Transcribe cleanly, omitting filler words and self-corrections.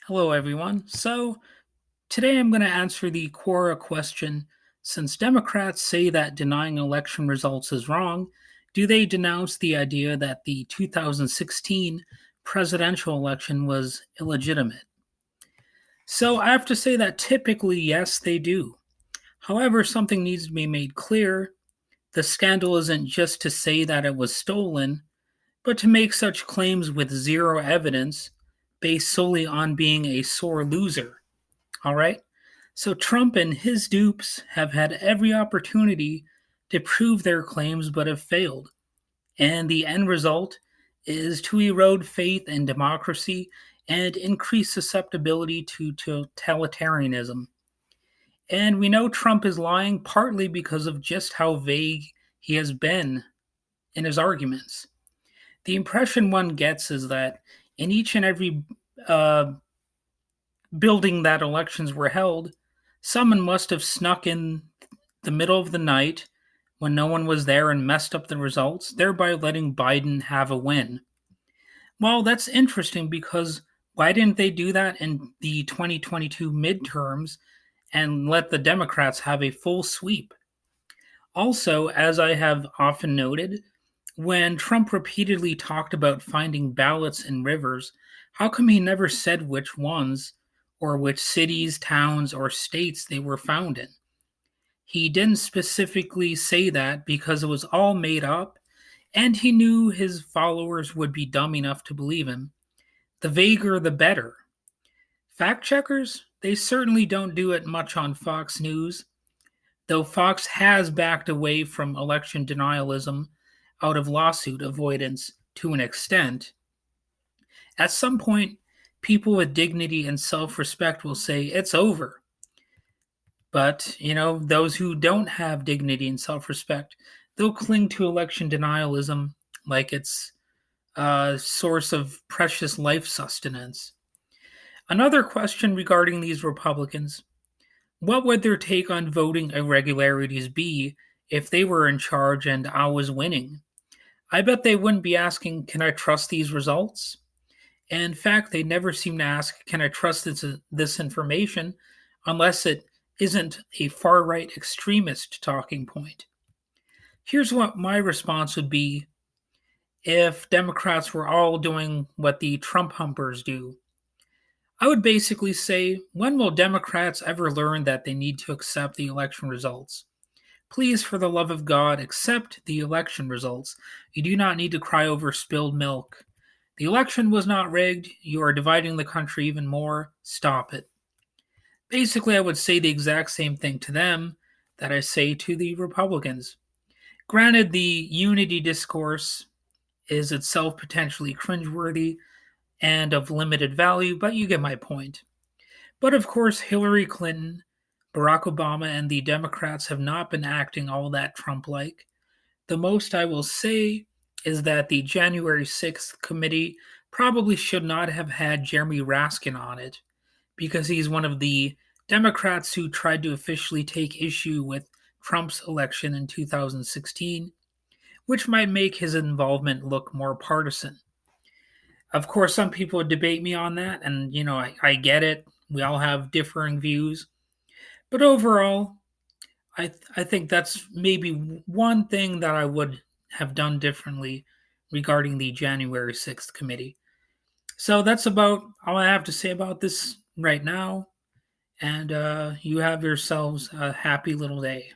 Hello, everyone. So, today I'm going to answer the Quora question. Since Democrats say that denying election results is wrong, do they denounce the idea that the 2016 presidential election was illegitimate? So, I have to say that typically, yes, they do. However, something needs to be made clear. The scandal isn't just to say that it was stolen, but to make such claims with zero evidence based solely on being a sore loser. All right? So Trump and his dupes have had every opportunity to prove their claims but have failed. And the end result is to erode faith in democracy and increase susceptibility to totalitarianism. And we know Trump is lying partly because of just how vague he has been in his arguments. The impression one gets is that in each and every uh, building that elections were held, someone must have snuck in the middle of the night when no one was there and messed up the results, thereby letting Biden have a win. Well, that's interesting because why didn't they do that in the 2022 midterms and let the Democrats have a full sweep? Also, as I have often noted, when Trump repeatedly talked about finding ballots in rivers, how come he never said which ones or which cities, towns, or states they were found in? He didn't specifically say that because it was all made up, and he knew his followers would be dumb enough to believe him. The vaguer, the better. Fact checkers, they certainly don't do it much on Fox News, though Fox has backed away from election denialism out of lawsuit avoidance to an extent. At some point, people with dignity and self respect will say it's over. But, those who don't have dignity and self respect, they'll cling to election denialism like it's a source of precious life sustenance. Another question regarding these Republicans: what would their take on voting irregularities be if they were in charge and I was winning? I bet they wouldn't be asking, can I trust these results? In fact, they never seem to ask, can I trust this information unless it isn't a far right extremist talking point. Here's what my response would be if Democrats were all doing what the Trump humpers do. I would basically say, when will Democrats ever learn that they need to accept the election results? Please, for the love of God, accept the election results. You do not need to cry over spilled milk. The election was not rigged. You are dividing the country even more. Stop it. Basically, I would say the exact same thing to them that I say to the Republicans. Granted, the unity discourse is itself potentially cringeworthy and of limited value, but you get my point. But of course, Hillary Clinton, Barack Obama, and the Democrats have not been acting all that Trump like. The most I will say is that the January 6th committee probably should not have had Jeremy Raskin on it, because he's one of the Democrats who tried to officially take issue with Trump's election in 2016, which might make his involvement look more partisan. Of course, some people would debate me on that, and I get it. We all have differing views. But overall, I think that's maybe one thing that I would have done differently regarding the January 6th committee. So that's about all I have to say about this right now. And you have yourselves a happy little day.